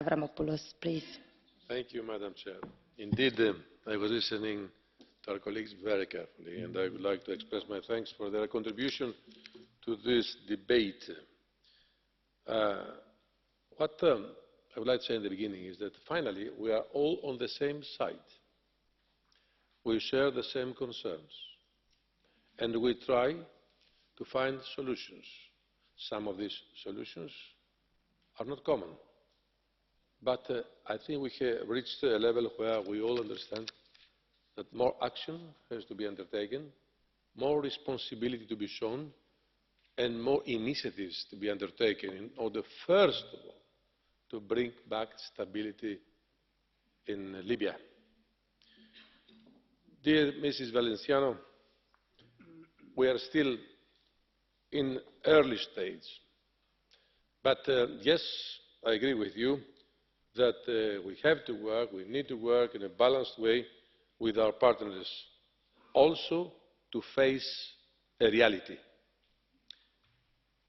Avramopoulos, please. Thank you, Madam Chair. Indeed, I was listening to our colleagues very carefully, and I would like to express my thanks for their contribution to this debate. What I would like to say in the beginning is that finally we are all on the same side. We share the same concerns, and we try to find solutions. Some of these solutions are not common, but I think we have reached a level where we all understand that more action has to be undertaken, more responsibility to be shown, and more initiatives to be undertaken in order, first of all, to bring back stability in Libya. Dear Mrs. Valenciano, we are still in early stage, but yes, I agree with you that we have to work, we need to work in a balanced way with our partners, also to face a reality.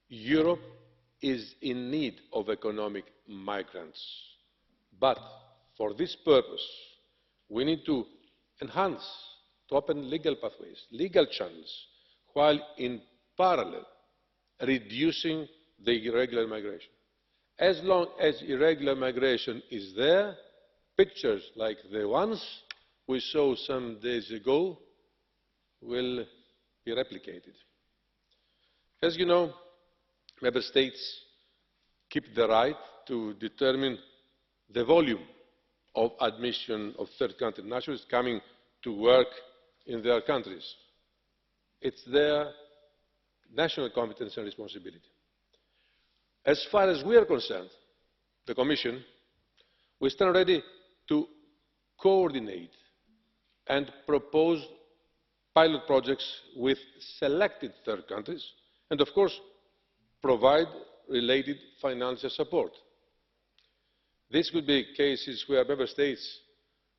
Europe is in need of economic migrants, but for this purpose we need to enhance, to open legal pathways, legal channels, while in parallel reducing the irregular migration. As long as irregular migration is there, pictures like the ones we saw some days ago will be replicated. As you know, Member States keep the right to determine the volume of admission of third country nationals coming to work in their countries. It's their national competence and responsibility. As far as we are concerned, the Commission, we stand ready to coordinate and propose pilot projects with selected third countries and, of course, provide related financial support. These could be cases where Member States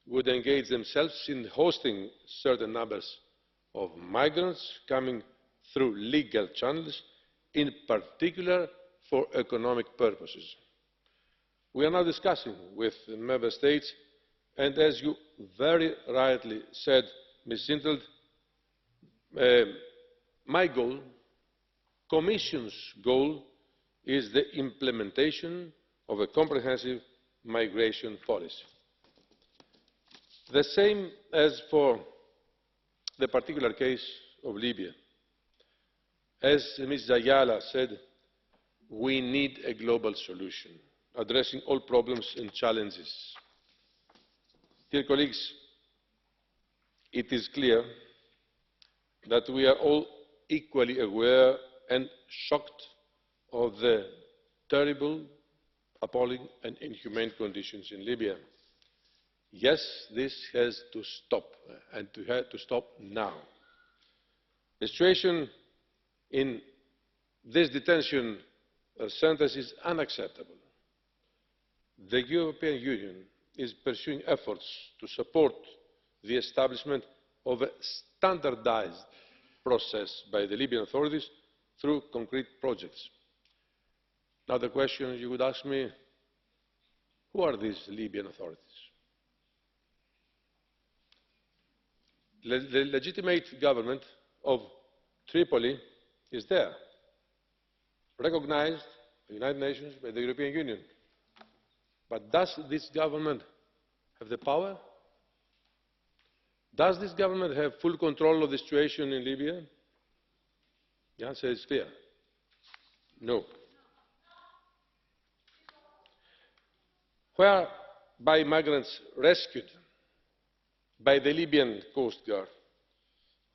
would engage themselves in hosting certain numbers of migrants coming through legal channels, in particular for economic purposes. We are now discussing with the Member States, and as you very rightly said, Ms. in 't Veld, my goal, Commission's goal, is the implementation of a comprehensive migration policy. The same as for the particular case of Libya. As Ms. Ayala said, we need a global solution addressing all problems and challenges. Dear colleagues, it is clear that we are all equally aware and shocked of the terrible, appalling and inhumane conditions in Libya. Yes, this has to stop, and to stop now. The situation in this detention centres is unacceptable. The European Union is pursuing efforts to support the establishment of a standardised process by the Libyan authorities through concrete projects. Now the question you would ask me, who are these Libyan authorities? The legitimate government of Tripoli is there, recognised by the United Nations, by the European Union. But does this government have the power? Does this government have full control of the situation in Libya? The answer is clear. No. Whereby migrants rescued by the Libyan Coast Guard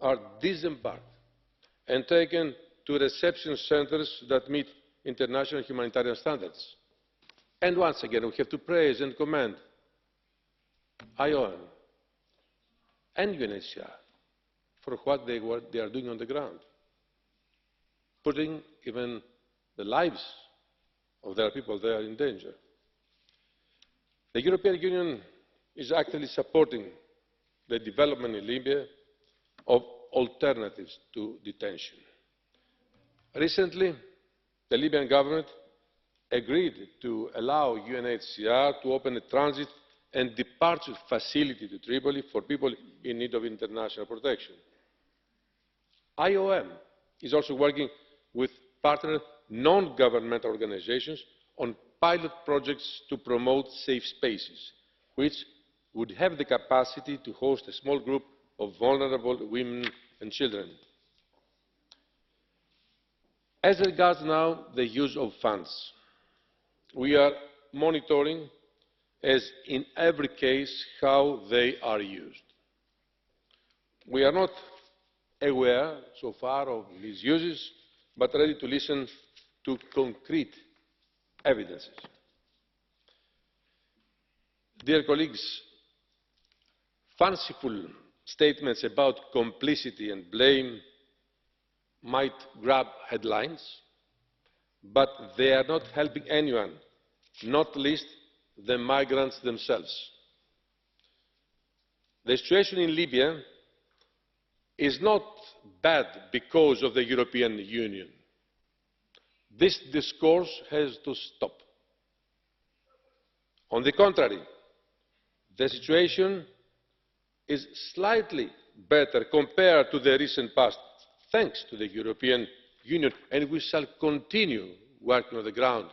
are disembarked and taken to reception centres that meet international humanitarian standards. And once again, we have to praise and commend IOM and UNHCR for what they are doing on the ground, putting even the lives of their people there in danger. The European Union is actively supporting the development in Libya of alternatives to detention. Recently, the Libyan government agreed to allow UNHCR to open a transit and departure facility to Tripoli for people in need of international protection. IOM is also working with partner non-governmental organisations on pilot projects to promote safe spaces, which would have the capacity to host a small group of vulnerable women and children. As regards now the use of funds, we are monitoring, as in every case, how they are used. We are not aware so far of misuses, but ready to listen to concrete evidences. Dear colleagues, fanciful statements about complicity and blame might grab headlines, but they are not helping anyone, not least the migrants themselves. The situation in Libya is not bad because of the European Union. This discourse has to stop. On the contrary, the situation is slightly better compared to the recent past, thanks to the European Union, and we shall continue working on the ground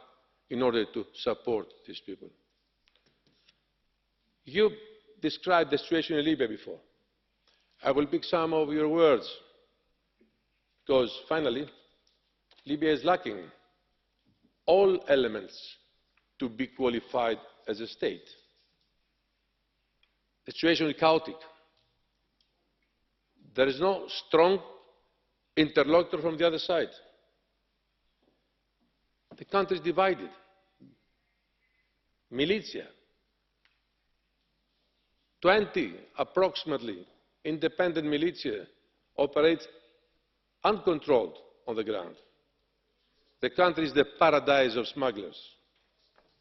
in order to support these people. You described the situation in Libya before. I will pick some of your words, because finally, Libya is lacking all elements to be qualified as a state. The situation is chaotic. There is no strong interlocutor from the other side. The country is divided. Militia, 20 approximately independent militia operates uncontrolled on the ground. The country is the paradise of smugglers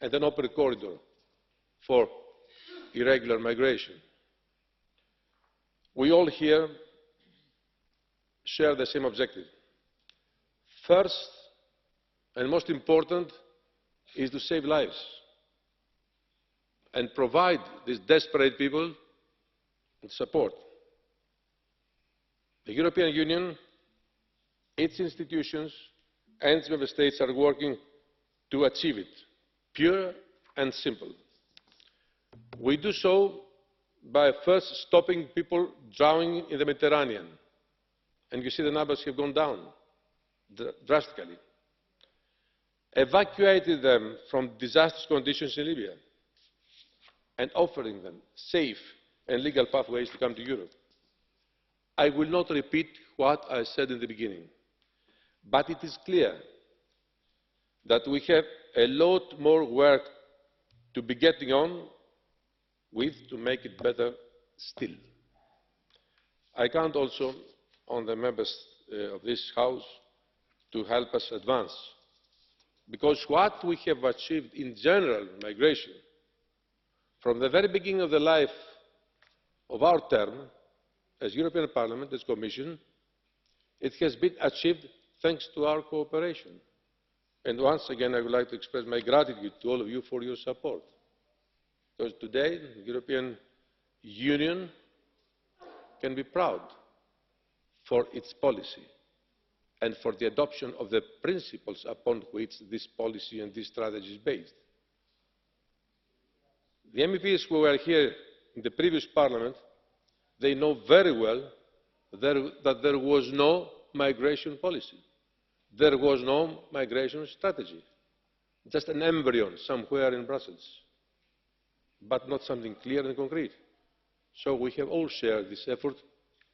and an open corridor for irregular migration. We all here share the same objective. First and most important is to save lives and provide these desperate people with support. The European Union, its institutions and its member states are working to achieve it, pure and simple. We do so by first stopping people drowning in the Mediterranean, and you see the numbers have gone down drastically. Evacuating them from disastrous conditions in Libya and offering them safe and legal pathways to come to Europe. I will not repeat what I said in the beginning, but it is clear that we have a lot more work to be getting on with to make it better still. I count also on the members of this House to help us advance, because what we have achieved in general migration from the very beginning of the life of our term as European Parliament, as Commission, it has been achieved thanks to our cooperation. And once again, I would like to express my gratitude to all of you for your support. Because today, the European Union can be proud for its policy and for the adoption of the principles upon which this policy and this strategy is based. The MEPs who were here in the previous Parliament, they know very well that there was no migration policy. There was no migration strategy. Just an embryo somewhere in Brussels, but not something clear and concrete. So we have all shared this effort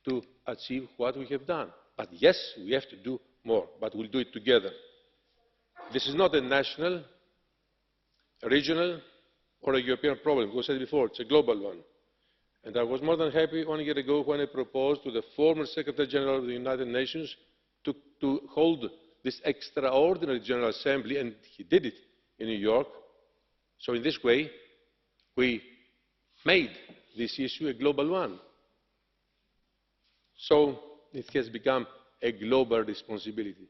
to achieve what we have done. But yes, we have to do more, but we'll do it together. This is not a national, regional, or a European problem. As I said before, it's a global one. And I was more than happy 1 year ago when I proposed to the former Secretary General of the United Nations to hold this extraordinary General Assembly, and he did it in New York. So in this way, we made this issue a global one. So it has become a global responsibility.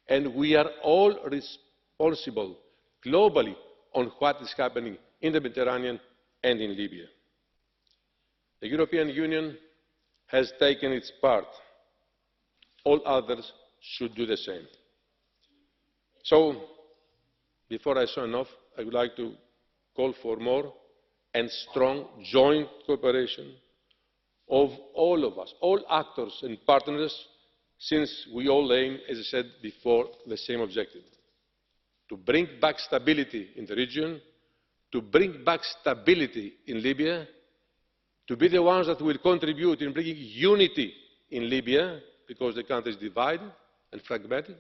And we are all responsible globally on what is happening in the Mediterranean and in Libya. The European Union has taken its part. All others should do the same. So, before I sign off, I would like to call for more and strong joint cooperation of all of us, all actors and partners, since we all aim, as I said before, the same objective: to bring back stability in the region, to bring back stability in Libya, to be the ones that will contribute in bringing unity in Libya, because the country is divided and fragmented,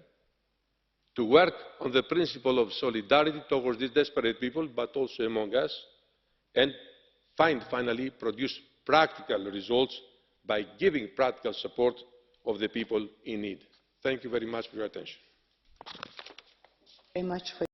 to work on the principle of solidarity towards these desperate people, but also among us, and finally produce practical results by giving practical support of the people in need. Thank you very much for your attention. Very much for